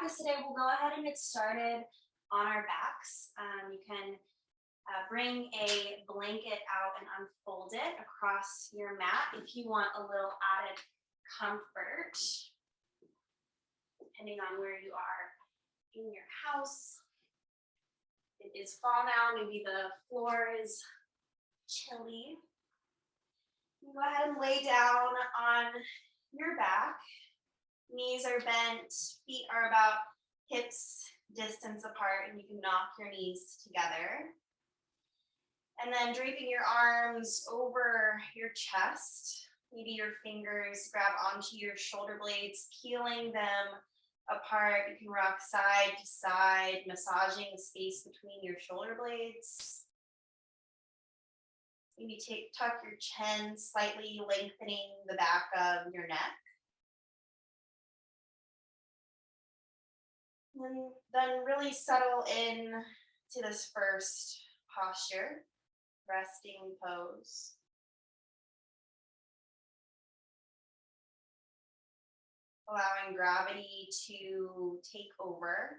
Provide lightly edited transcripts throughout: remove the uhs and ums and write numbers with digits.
practice today, we'll go ahead and get started on our backs. You can bring a blanket out and unfold it across your mat if you want a little added comfort, depending on where you are in your house. It is fall now, maybe the floor is chilly. You go ahead and lay down on your back. Knees are bent, feet are about hips distance apart, and you can knock your knees together. And then draping your arms over your chest, maybe your fingers grab onto your shoulder blades, peeling them apart. You can rock side to side, massaging the space between your shoulder blades. Maybe tuck your chin, slightly lengthening the back of your neck. And then really settle in to this first posture, resting pose. Allowing gravity to take over.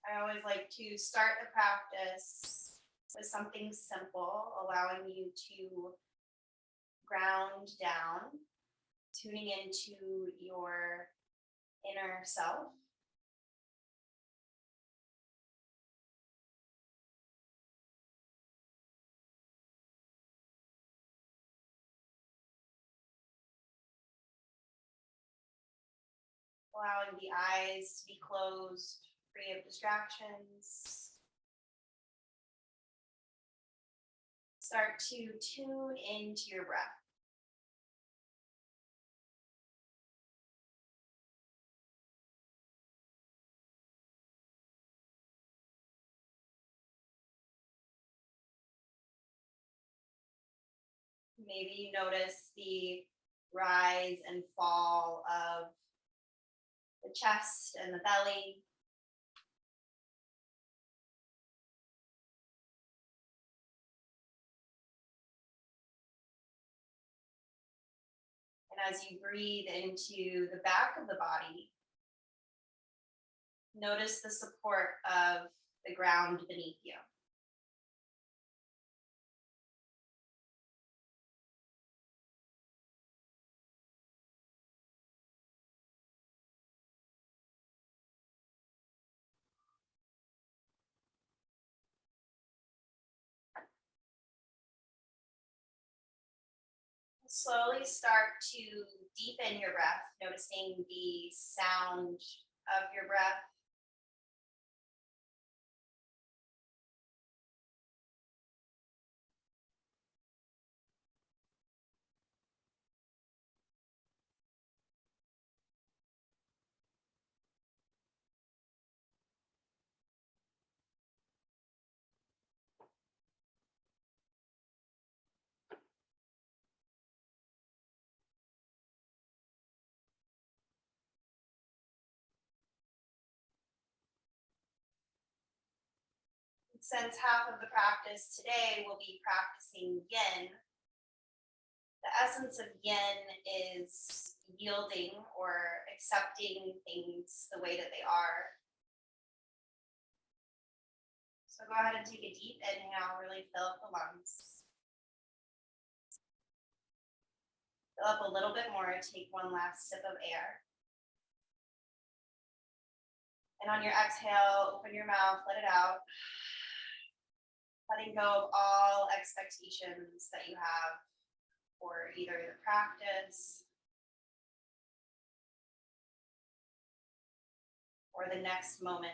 I always like to start the practice with something simple, allowing you to ground down, tuning into your inner self. Allowing the eyes to be closed, free of distractions. Start to tune into your breath. Maybe you notice the rise and fall of the chest and the belly. And as you breathe into the back of the body, notice the support of the ground beneath you. Slowly start to deepen your breath, noticing the sound of your breath. Since half of the practice today will be practicing yin, the essence of yin is yielding or accepting things the way that they are. So go ahead and take a deep inhale, really fill up the lungs. Fill up a little bit more, take one last sip of air. And on your exhale, open your mouth, let it out. Letting go of all expectations that you have for either the practice or the next moment.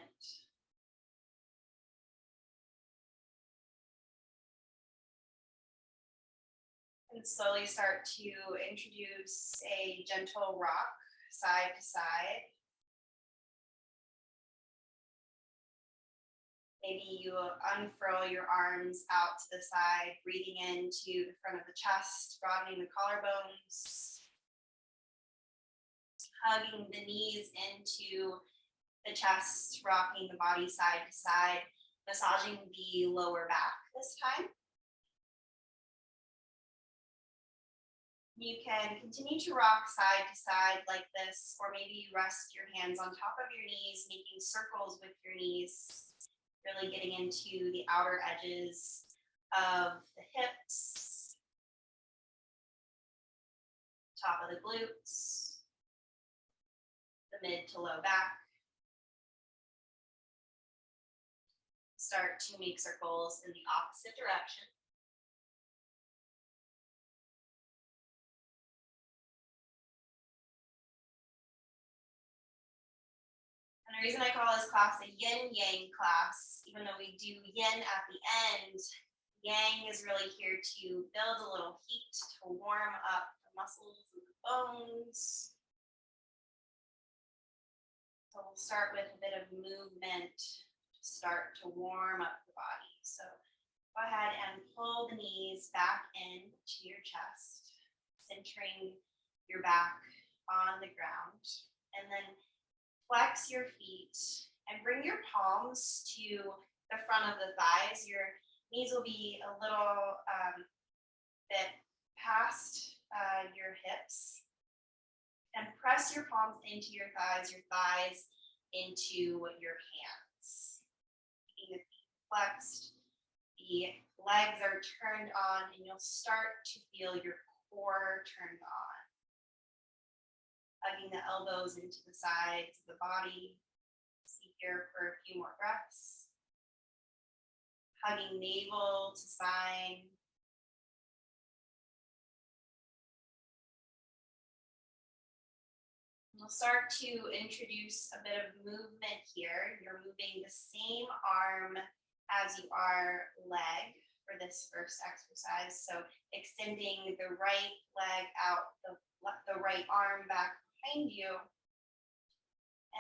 And slowly start to introduce a gentle rock side to side. Maybe you unfurl your arms out to the side, breathing into the front of the chest, broadening the collarbones, hugging the knees into the chest, rocking the body side to side, massaging the lower back this time. You can continue to rock side to side like this, or maybe you rest your hands on top of your knees, making circles with your knees, really getting into the outer edges of the hips, top of the glutes, the mid to low back. Start to make circles in the opposite direction. And the reason I call this class a yin yang class, even though we do yin at the end, yang is really here to build a little heat, to warm up the muscles and the bones. So we'll start with a bit of movement to start to warm up the body. So go ahead and pull the knees back into your chest, centering your back on the ground. And then flex your feet and bring your palms to the front of the thighs. Your knees will be a little bit past your hips. And press your palms into your thighs into your hands. Keeping the feet flexed, the legs are turned on, and you'll start to feel your core turned on. Hugging the elbows into the sides of the body. Stay here for a few more breaths. Hugging navel to spine. We'll start to introduce a bit of movement here. You're moving the same arm as you are leg for this first exercise. So extending the right leg out, the right arm back behind you.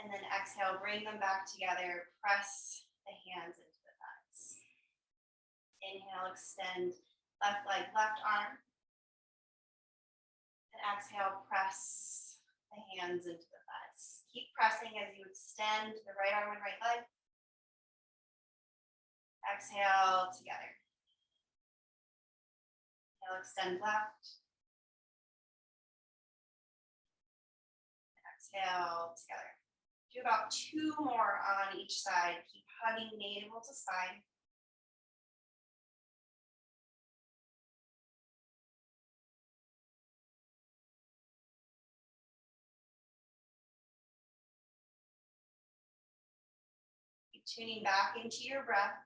And then exhale, bring them back together. Press the hands into the thighs. Inhale, extend left leg, left arm. And exhale, press the hands into the thighs. Keep pressing as you extend the right arm and right leg. Exhale together. Inhale, extend left. Exhale together. Do about 2 more on each side. Keep hugging navel to spine. Keep tuning back into your breath.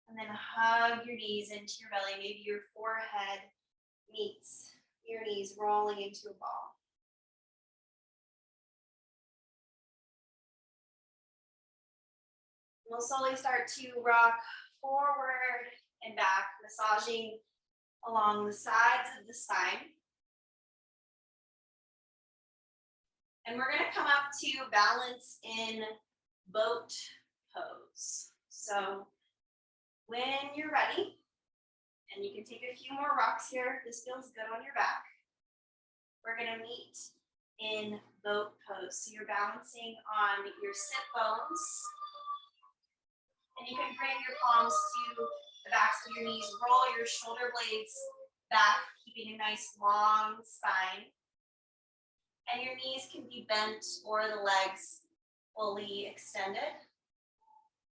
And then hug your knees into your belly. Maybe your forehead meets your knees, rolling into a ball. We'll slowly start to rock forward and back, massaging along the sides of the spine. And we're going to come up to balance in boat pose. So when you're ready, and you can take a few more rocks here if this feels good on your back, we're going to meet in boat pose. So you're balancing on your sit bones. And you can bring your palms to the backs of your knees. Roll your shoulder blades back, keeping a nice long spine. And your knees can be bent or the legs fully extended,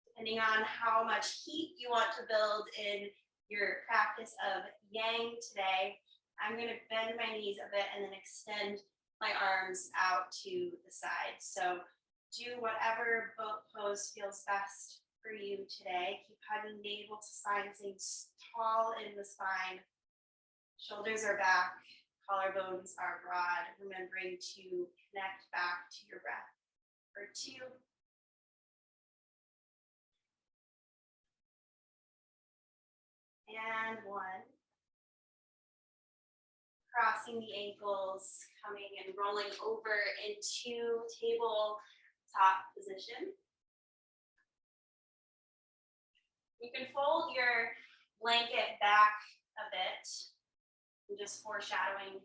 depending on how much heat you want to build in your practice of yang today. I'm going to bend my knees a bit and then extend my arms out to the side. So do whatever boat pose feels best for you today. Keep hugging navel to spine, staying tall in the spine. Shoulders are back, collarbones are broad. Remembering to connect back to your breath. For 2. And 1. Crossing the ankles, coming and rolling over into tabletop position. You can fold your blanket back a bit. I'm just foreshadowing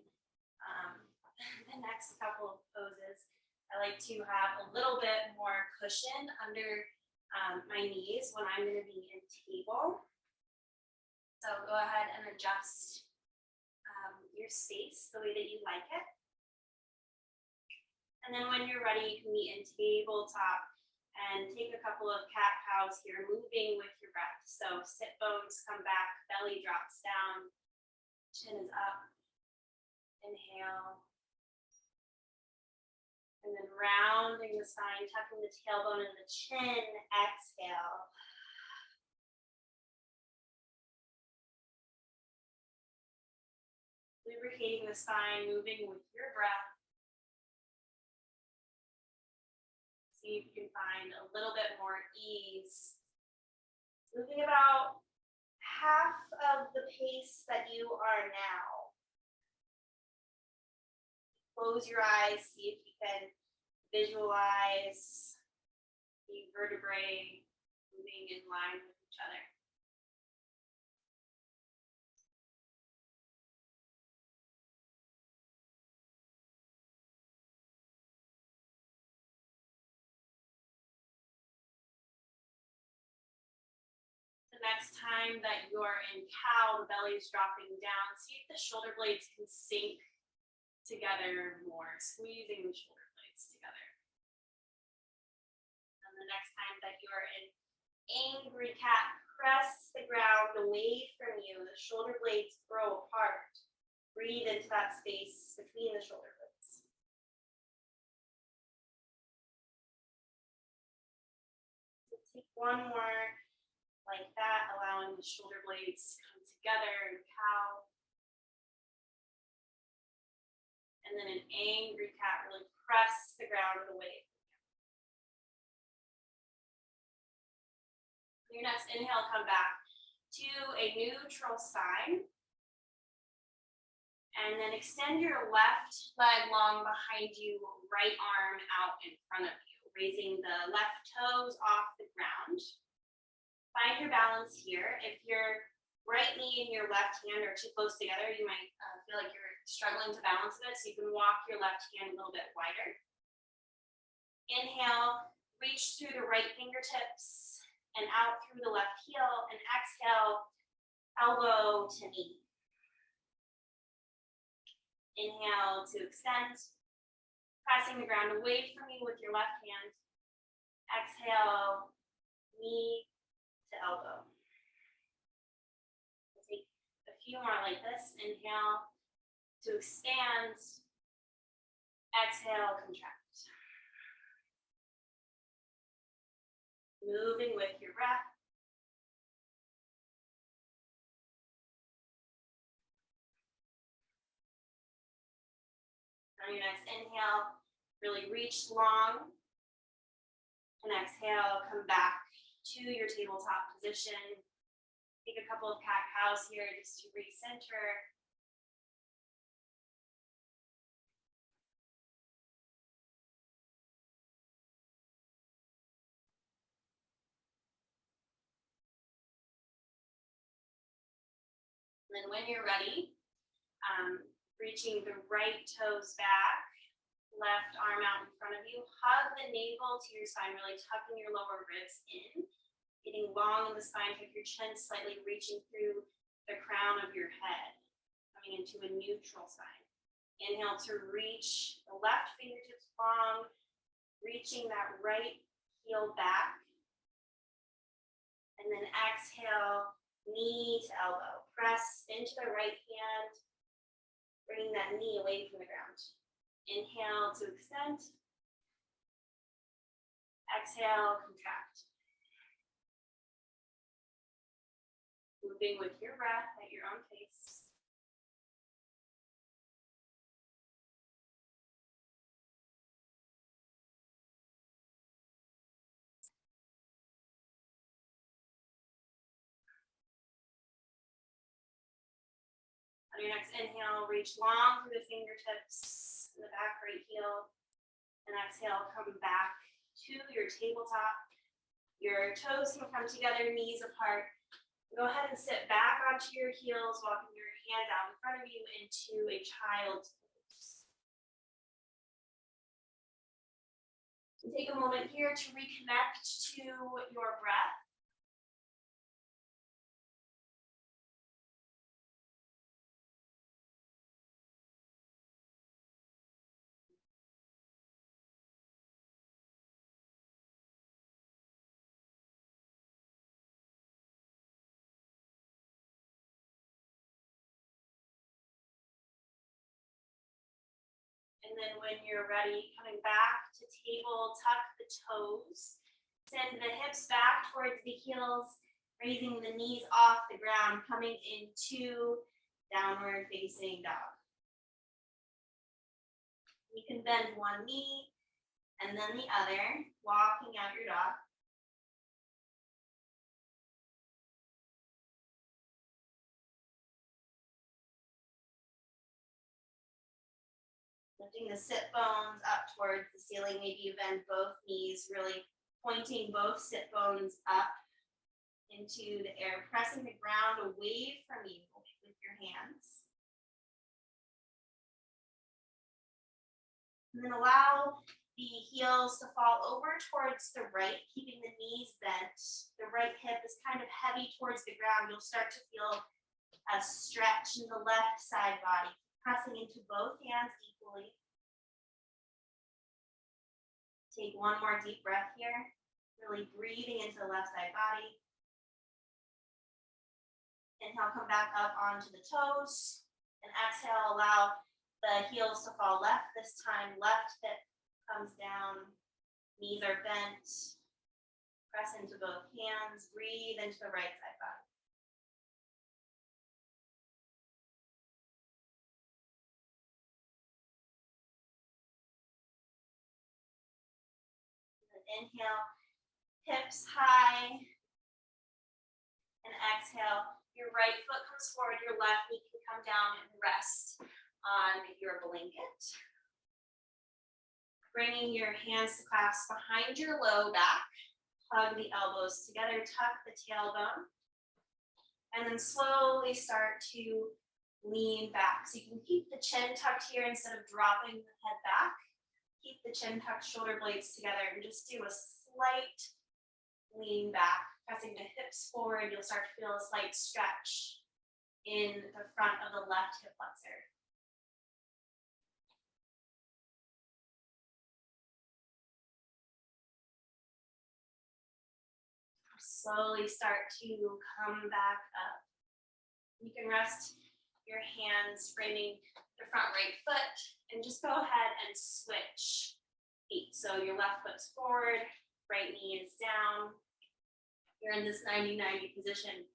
the next couple of poses. I like to have a little bit more cushion under my knees when I'm going to be in table. So go ahead and adjust your space the way that you like it. And then when you're ready, you can be in tabletop and take a couple of cat-cows here, moving with your breath. So sit bones come back, belly drops down, chin is up. Inhale. And then rounding the spine, tucking the tailbone and the chin, exhale. Lubricating the spine, moving with your breath. See if you can find a little bit more ease. Moving about half of the pace that you are now. Close your eyes, see if you can visualize the vertebrae moving in line with each other. The next time that you're in cow, the belly is dropping down. See if the shoulder blades can sink together more, squeezing the shoulder blades together. And the next time that you're in angry cat, press the ground away from you. The shoulder blades grow apart. Breathe into that space between the shoulder blades. So take one more like that, allowing the shoulder blades to come together in cow. And then an angry cat, really press the ground away. Your next inhale, come back to a neutral spine. And then extend your left leg long behind you, right arm out in front of you, raising the left toes off the ground. Find your balance here. If your right knee and your left hand are too close together, you might feel like you're struggling to balance a bit, so you can walk your left hand a little bit wider. Inhale, reach through the right fingertips and out through the left heel, and exhale, elbow to knee. Inhale to extend, pressing the ground away from you with your left hand. Exhale, knee to elbow. We'll take a few more like this. Inhale to expand, exhale, contract. Moving with your breath. On your next inhale, really reach long. And exhale, come back to your tabletop position. Take a couple of cat-cows here just to recenter. And then when you're ready, reaching the right toes back, left arm out in front of you, hug the navel to your spine, really tucking your lower ribs in, getting long in the spine, tuck your chin slightly, reaching through the crown of your head, coming into a neutral spine. Inhale to reach the left fingertips long, reaching that right heel back. And then exhale, knee to elbow. Press into the right hand, bringing that knee away from the ground. Inhale to extend. Exhale, contract. Moving with your breath at your own pace. On your next inhale, reach long through the fingertips, the back right heel. And exhale, come back to your tabletop. Your toes can come together, knees apart. Go ahead and sit back onto your heels, walking your hands out in front of you into a child's pose. And take a moment here to reconnect to your breath. And then when you're ready, coming back to table, tuck the toes. Send the hips back towards the heels, raising the knees off the ground, coming into downward facing dog. You can bend one knee and then the other, walking out your dog. Lifting the sit bones up towards the ceiling. Maybe you bend both knees, really pointing both sit bones up into the air, pressing the ground away from you with your hands. And then allow the heels to fall over towards the right, keeping the knees bent. The right hip is kind of heavy towards the ground. You'll start to feel a stretch in the left side body, pressing into both hands equally. Take one more deep breath here, really breathing into the left side body. Inhale, come back up onto the toes. And exhale, allow the heels to fall left this time. Left hip comes down, knees are bent. Press into both hands, breathe into the right side body. Inhale, hips high, and exhale. Your right foot comes forward, your left knee can come down and rest on your blanket. Bringing your hands to clasp behind your low back, hug the elbows together, tuck the tailbone, and then slowly start to lean back. So you can keep the chin tucked here instead of dropping the head back. Keep the chin tucked, shoulder blades together, and just do a slight lean back, pressing the hips forward. You'll start to feel a slight stretch in the front of the left hip flexor. Slowly start to come back up. You can rest your hands framing the front right foot and just go ahead and switch feet. So your left foot's forward, right knee is down. You're in this 90-90 position.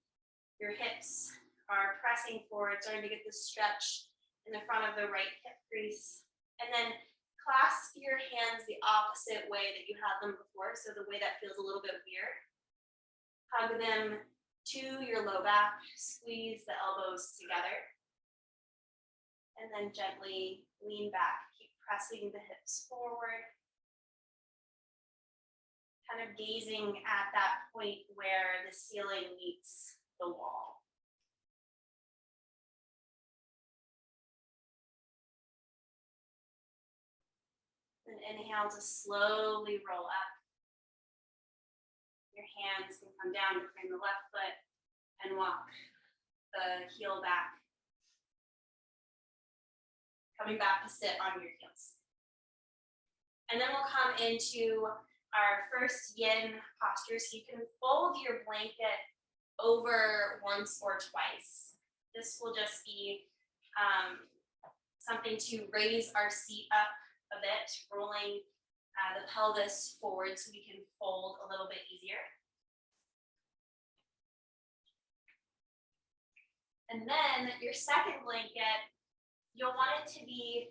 Your hips are pressing forward, starting to get this stretch in the front of the right hip crease. And then clasp your hands the opposite way that you had them before, so the way that feels a little bit weird. Hug them to your low back, squeeze the elbows together. And then gently lean back, keep pressing the hips forward. Kind of gazing at that point where the ceiling meets the wall. Then inhale to slowly roll up. Your hands can come down to frame the left foot and walk the heel back. Coming back to sit on your heels. And then we'll come into our first yin posture. So you can fold your blanket over once or twice. This will just be something to raise our seat up a bit, rolling the pelvis forward so we can fold a little bit easier. And then your second blanket, you'll want it to be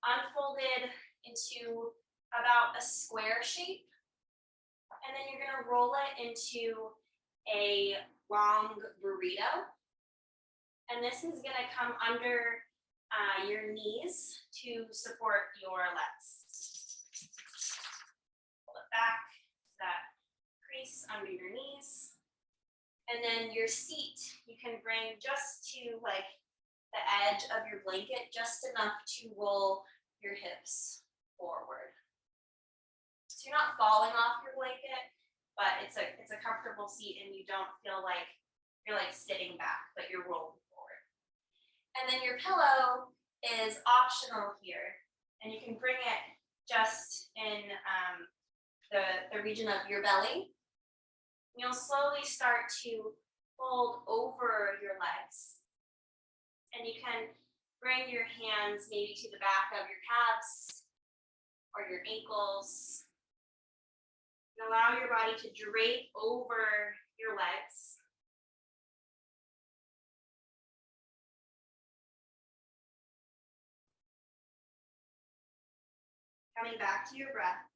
unfolded into about a square shape. And then you're gonna roll it into a long burrito. And this is gonna come under your knees to support your legs. Pull it back, that crease under your knees. And then your seat, you can bring just to like the edge of your blanket, just enough to roll your hips forward. So you're not falling off your blanket, but it's a comfortable seat and you don't feel like you're like sitting back, but you're rolling forward. And then your pillow is optional here, and you can bring it just in the region of your belly. You'll slowly start to fold over your legs. And you can bring your hands maybe to the back of your calves or your ankles. And allow your body to drape over your legs. Coming back to your breath.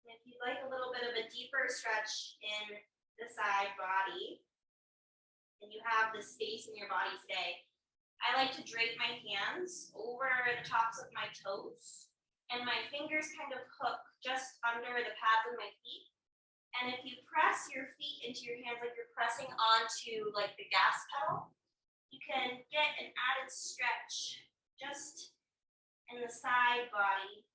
If you'd like a little bit of a deeper stretch in the side body, and you have the space in your body today, I like to drape my hands over the tops of my toes, and my fingers kind of hook just under the pads of my feet. And if you press your feet into your hands like you're pressing onto like the gas pedal, you can get an added stretch just in the side body.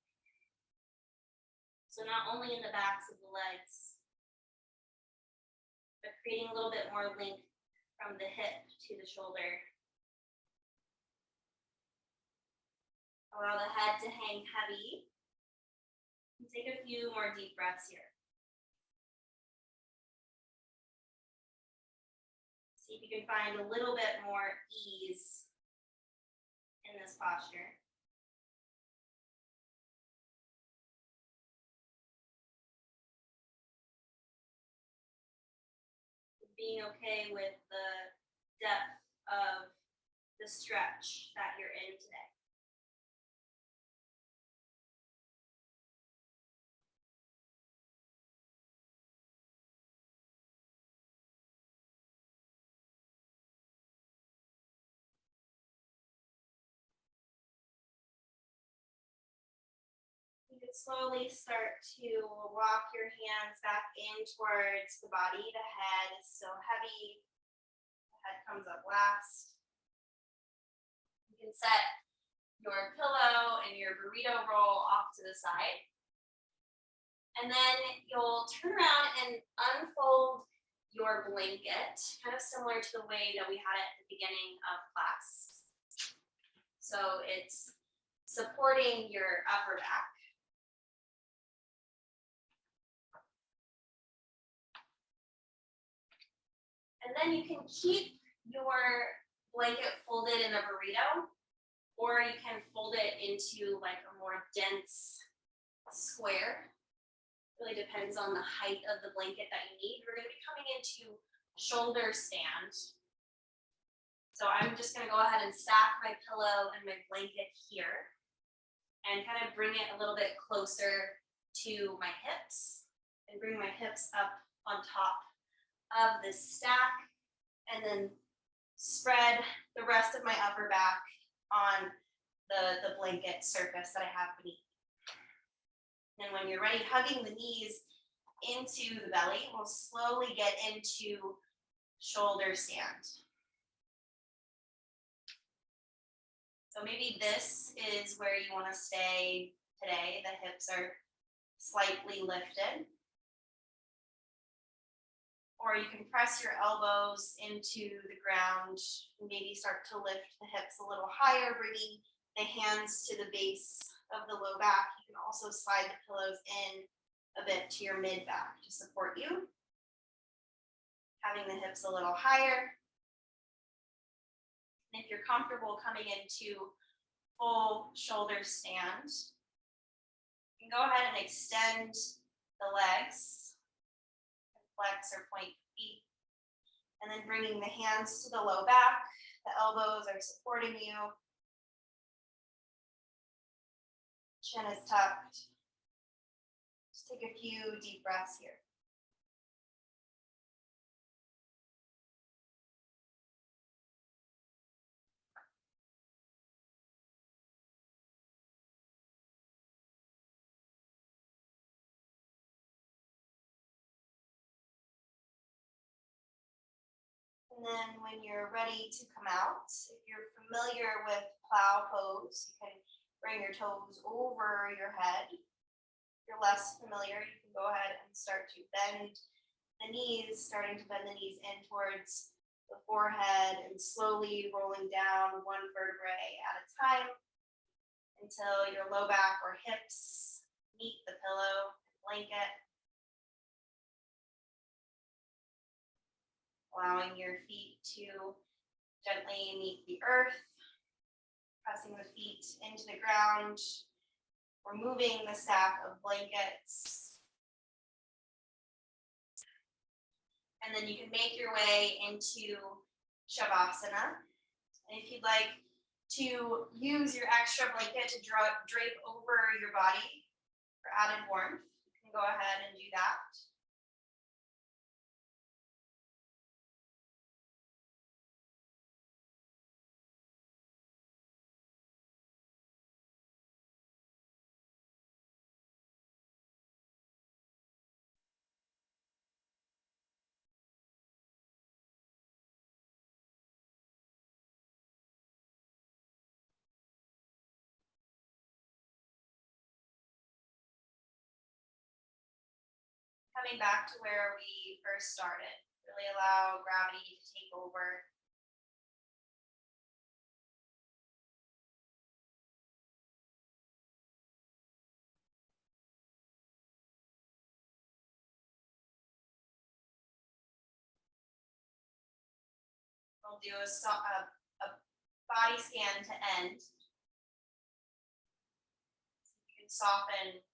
So not only in the backs of the legs, but creating a little bit more length from the hip to the shoulder. Allow the head to hang heavy. And take a few more deep breaths here. See if you can find a little bit more ease in this posture. Being okay with the depth of the stretch that you're in today. You can slowly start to walk your hands back in towards the body. The head is still heavy. The head comes up last. You can set your pillow and your burrito roll off to the side. And then you'll turn around and unfold your blanket, kind of similar to the way that we had it at the beginning of class. So it's supporting your upper back. And then you can keep your blanket folded in a burrito, or you can fold it into like a more dense square. Really depends on the height of the blanket that you need. We're going to be coming into shoulder stand. So I'm just going to go ahead and stack my pillow and my blanket here and kind of bring it a little bit closer to my hips and bring my hips up on top of this stack, and then spread the rest of my upper back on the blanket surface that I have beneath. And when you're ready, hugging the knees into the belly, we'll slowly get into shoulder stand. So maybe this is where you want to stay today. The hips are slightly lifted. Or you can press your elbows into the ground, maybe start to lift the hips a little higher, bringing the hands to the base of the low back. You can also slide the pillows in a bit to your mid back to support you. Having the hips a little higher. And if you're comfortable coming into full shoulder stand, you can go ahead and extend the legs. Flex or point feet, and then bringing the hands to the low back. The elbows are supporting you. Chin is tucked. Just take a few deep breaths here. And then when you're ready to come out, if you're familiar with plow pose, you can bring your toes over your head. If you're less familiar, you can go ahead and start to bend the knees, starting to bend the knees in towards the forehead and slowly rolling down one vertebrae at a time until your low back or hips meet the pillow and blanket. Allowing your feet to gently meet the earth, pressing the feet into the ground, removing the stack of blankets. And then you can make your way into Shavasana. And if you'd like to use your extra blanket to drape over your body for added warmth, you can go ahead and do that. Coming back to where we first started, really allow gravity to take over. We'll do a body scan to end. So you can soften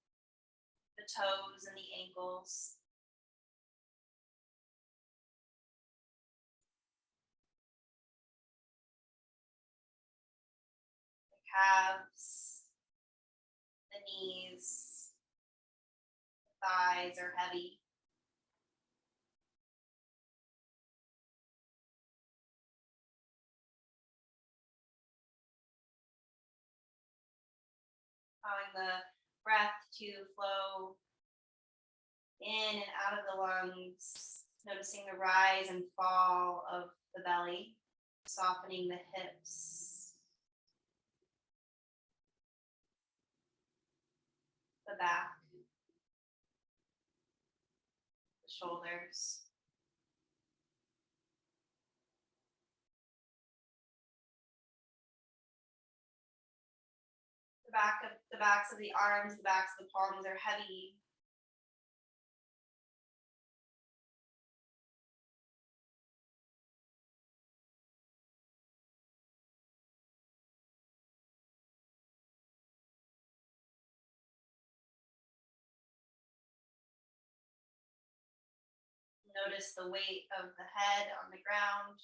the toes and the ankles. The calves, the knees, the thighs are heavy. Allowing the breath to flow in and out of the lungs, noticing the rise and fall of the belly, softening the hips, the back, the shoulders. The backs of the arms, the backs of the palms are heavy. Notice the weight of the head on the ground.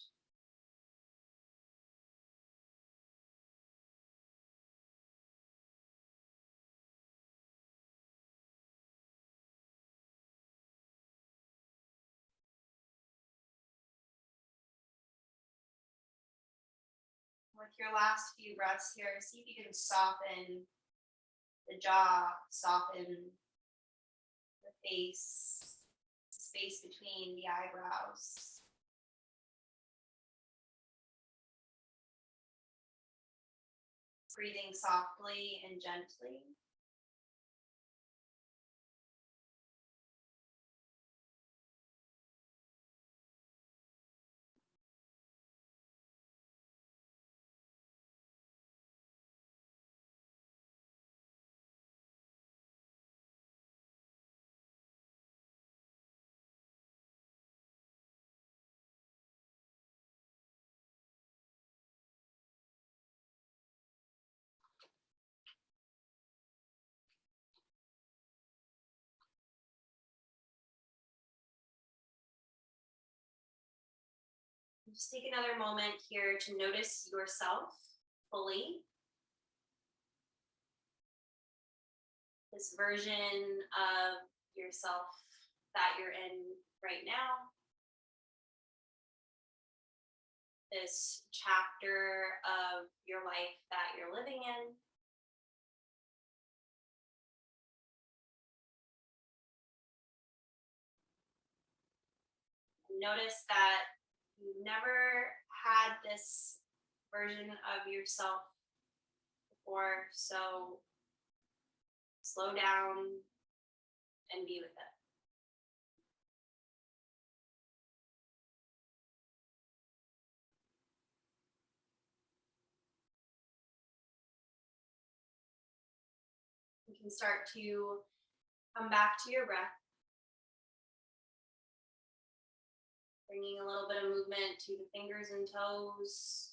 With your last few breaths here, see if you can soften the jaw, soften the face, space between the eyebrows. Breathing softly and gently. Just take another moment here to notice yourself fully. This version of yourself that you're in right now. This chapter of your life that you're living in. Notice that You've never had this version of yourself before, so slow down and be with it. You can start to come back to your breath, bringing a little bit of movement to the fingers and toes.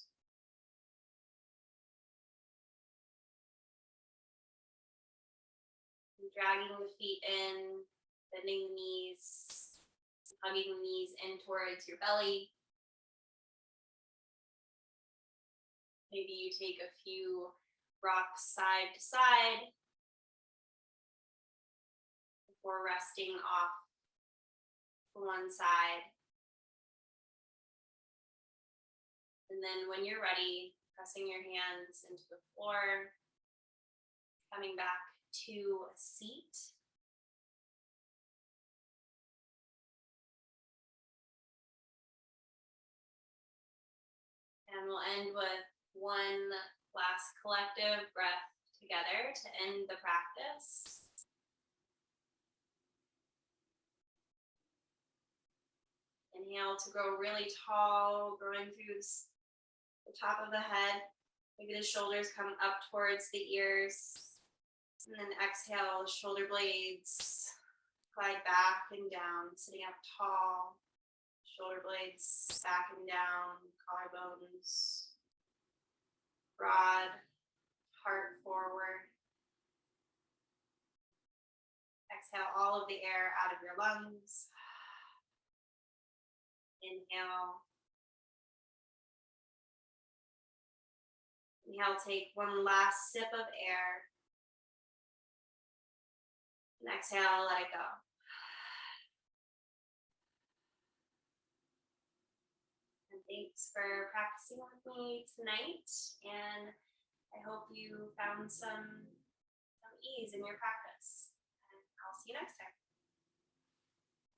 Dragging the feet in, bending the knees, hugging the knees in towards your belly. Maybe you take a few rocks side to side before resting off to one side. And then when you're ready, pressing your hands into the floor, coming back to a seat. And we'll end with one last collective breath together to end the practice. Inhale to grow really tall, growing through the top of the head. Maybe the shoulders come up towards the ears. And then exhale, shoulder blades glide back and down, sitting up tall. Shoulder blades back and down, collarbones broad, heart forward. Exhale all of the air out of your lungs. Inhale. Inhale, take one last sip of air. And exhale, let it go. And thanks for practicing with me tonight. And I hope you found some ease in your practice. And I'll see you next time.